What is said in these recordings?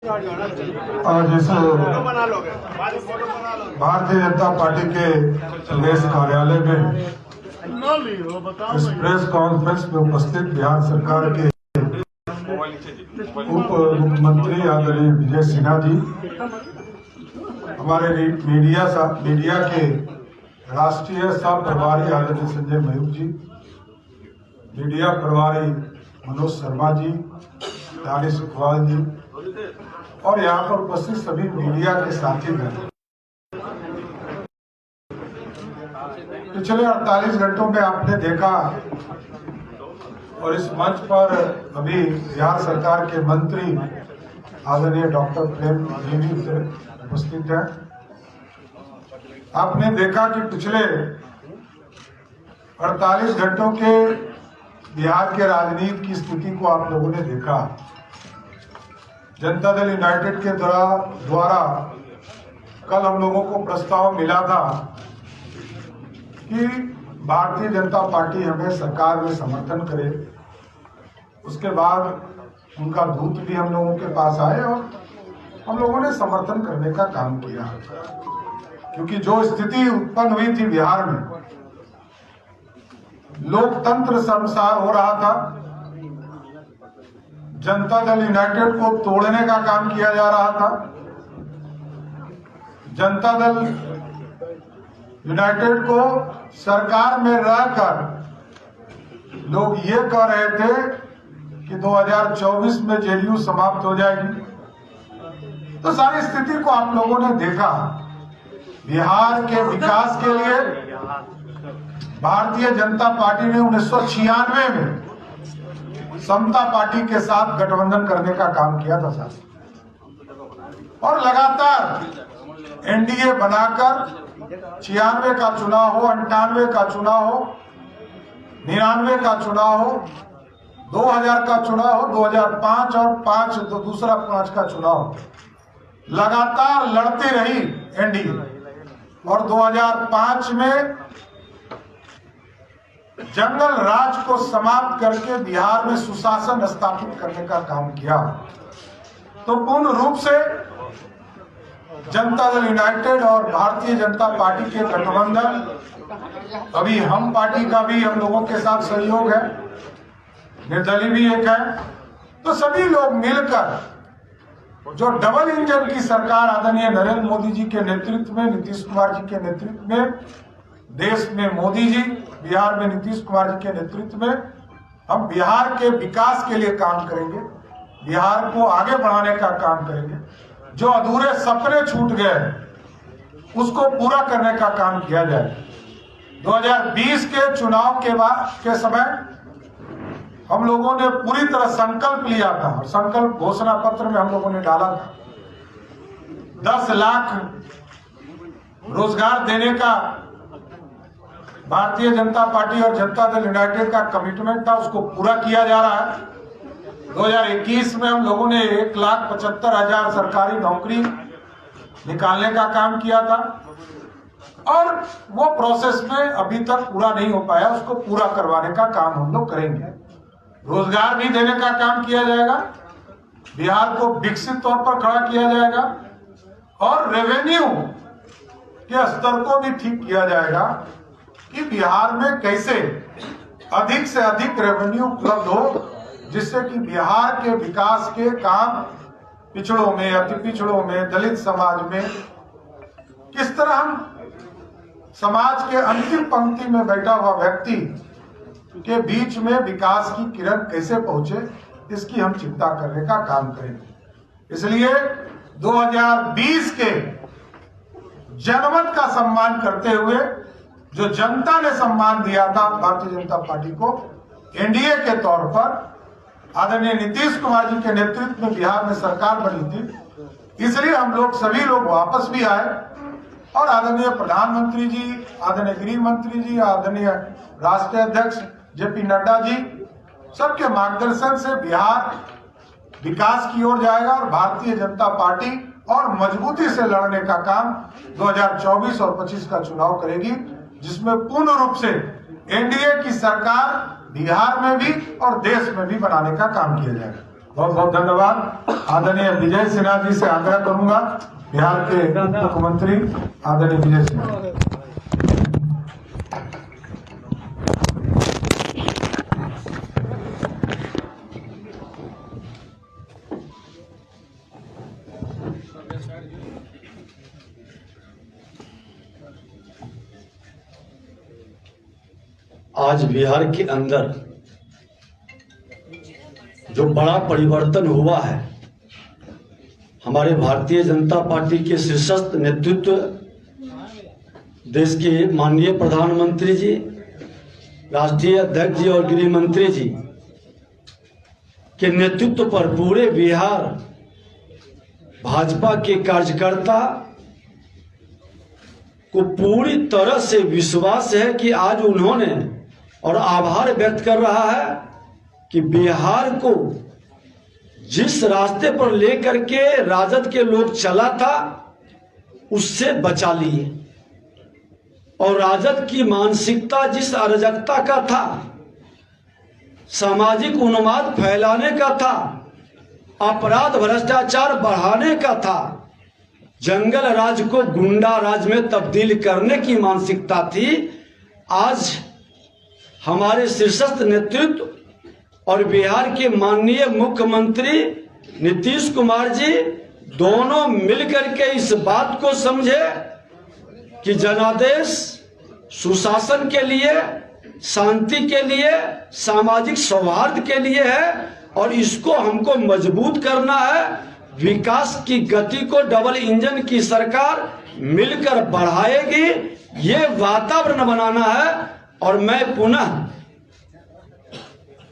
आज इस भारतीय जनता पार्टी के प्रदेश कार्यालय में इस प्रेस कॉन्फ्रेंस में उपस्थित बिहार सरकार के उप मुख्यमंत्री आदरणीय विजय सिन्हा जी, हमारे मीडिया के राष्ट्रीय सह प्रभारी आदरणीय संजय मयूख जी, मीडिया प्रभारी मनोज शर्मा जी, दानिश इकबाल जी और यहाँ पर उपस्थित सभी मीडिया के साथीगण। पिछले 48 घंटों में आपने देखा और इस मंच पर अभी बिहार सरकार के मंत्री आदरणीय डॉक्टर प्रेम जी भी उपस्थित हैं। आपने देखा कि पिछले 48 घंटों के बिहार के राजनीति की स्थिति को आप लोगों ने देखा। जनता दल यूनाइटेड के द्वारा कल हम लोगों को प्रस्ताव मिला था कि भारतीय जनता पार्टी हमें सरकार में समर्थन करे। उसके बाद उनका दूत भी हम लोगों के पास आए और हम लोगों ने समर्थन करने का काम किया, क्योंकि जो स्थिति उत्पन्न हुई थी बिहार में, लोकतंत्र शर्मसार हो रहा था। जनता दल यूनाइटेड को तोड़ने का काम किया जा रहा था। जनता दल यूनाइटेड को सरकार में रहकर लोग ये कह रहे थे कि 2024 में जेडीयू समाप्त हो जाएगी। तो सारी स्थिति को आप लोगों ने देखा। बिहार के विकास के लिए भारतीय जनता पार्टी ने 1996 में समता पार्टी के साथ गठबंधन करने का काम किया था साहब, और लगातार एनडीए बनाकर 96 का चुनाव हो, 98 का चुनाव हो, 99 का चुनाव हो, 2000 का चुनाव हो, 2005 और 5 दूसरा 5 का चुनाव लगातार लड़ती रही एनडीए, और 2005 में जंगल राज को समाप्त करके बिहार में सुशासन स्थापित करने का काम किया। तो पूर्ण रूप से जनता दल यूनाइटेड और भारतीय जनता पार्टी के गठबंधन, अभी हम पार्टी का भी हम लोगों के साथ सहयोग है, निर्दलीय भी एक है। तो सभी लोग मिलकर जो डबल इंजन की सरकार आदरणीय नरेंद्र मोदी जी के नेतृत्व में, नीतीश कुमार जी के नेतृत्व में, देश में मोदी जी, बिहार में नीतीश कुमार जी के नेतृत्व में हम बिहार के विकास के लिए काम करेंगे, बिहार को आगे बढ़ाने का काम करेंगे। जो अधूरे सपने छूट गए उसको पूरा करने का काम किया जाए। 2020 के चुनाव के समय हम लोगों ने पूरी तरह संकल्प लिया था, और संकल्प घोषणा पत्र में हम लोगों ने डाला था 10 लाख रोजगार देने का भारतीय जनता पार्टी और जनता दल यूनाइटेड का कमिटमेंट था, उसको पूरा किया जा रहा है। 2021 में हम लोगों ने 1,75,000 सरकारी नौकरी निकालने का काम किया था, और वो प्रोसेस में अभी तक पूरा नहीं हो पाया, उसको पूरा करवाने का काम हम लोग करेंगे। रोजगार भी देने का काम किया जाएगा, बिहार को विकसित तौर पर खड़ा किया जाएगा, और रेवेन्यू के स्तर को भी ठीक किया जाएगा कि बिहार में कैसे अधिक से अधिक रेवेन्यू उपलब्ध हो, जिससे कि बिहार के विकास के काम पिछड़ों में, अति पिछड़ों में, दलित समाज में, किस तरह हम समाज के अंतिम पंक्ति में बैठा हुआ व्यक्ति के बीच में विकास की किरण कैसे पहुंचे, इसकी हम चिंता करने का काम करेंगे। इसलिए 2020 के जनमत का सम्मान करते हुए जो जनता ने सम्मान दिया था भारतीय जनता पार्टी को एनडीए के तौर पर, आदरणीय नीतीश कुमार जी के नेतृत्व में बिहार में सरकार बनी थी, इसलिए हम लोग सभी लोग वापस भी आए, और आदरणीय प्रधानमंत्री जी, आदरणीय गृह मंत्री जी, आदरणीय राष्ट्रीय अध्यक्ष जेपी नड्डा जी, सबके मार्गदर्शन से बिहार विकास की ओर जाएगा, और भारतीय जनता पार्टी और मजबूती से लड़ने का काम 2024 और 25 का चुनाव करेगी, जिसमें पूर्ण रूप से एनडीए की सरकार बिहार में भी और देश में भी बनाने का काम किया जाएगा। बहुत बहुत धन्यवाद। आदरणीय विजय सिन्हा जी से आग्रह करूंगा, बिहार के मुख्यमंत्री आदरणीय विजय सिन्हा। आज बिहार के अंदर जो बड़ा परिवर्तन हुआ है, हमारे भारतीय जनता पार्टी के शीर्षस्थ नेतृत्व, देश के माननीय प्रधानमंत्री जी, राष्ट्रीय अध्यक्ष जी और गृह मंत्री जी के नेतृत्व पर पूरे बिहार भाजपा के कार्यकर्ता को पूरी तरह से विश्वास है कि आज उन्होंने और आभार व्यक्त कर रहा है कि बिहार को जिस रास्ते पर लेकर के राजद के लोग चला था उससे बचा लिए, और राजद की मानसिकता जिस अराजकता का था, सामाजिक उन्माद फैलाने का था, अपराध भ्रष्टाचार बढ़ाने का था, जंगल राज को गुंडा राज में तब्दील करने की मानसिकता थी, आज हमारे शीर्षस्थ नेतृत्व और बिहार के माननीय मुख्यमंत्री नीतीश कुमार जी दोनों मिलकर के इस बात को समझे कि जनादेश सुशासन के लिए, शांति के लिए, सामाजिक सौहार्द के लिए है, और इसको हमको मजबूत करना है। विकास की गति को डबल इंजन की सरकार मिलकर बढ़ाएगी, ये वातावरण बनाना है। और मैं पुनः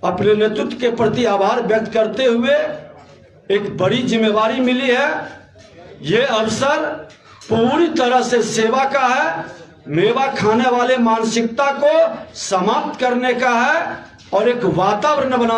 अपने नेतृत्व के प्रति आभार व्यक्त करते हुए, एक बड़ी जिम्मेवारी मिली है, ये अवसर पूरी तरह से सेवा का है, मेवा खाने वाले मानसिकता को समाप्त करने का है और एक वातावरण बना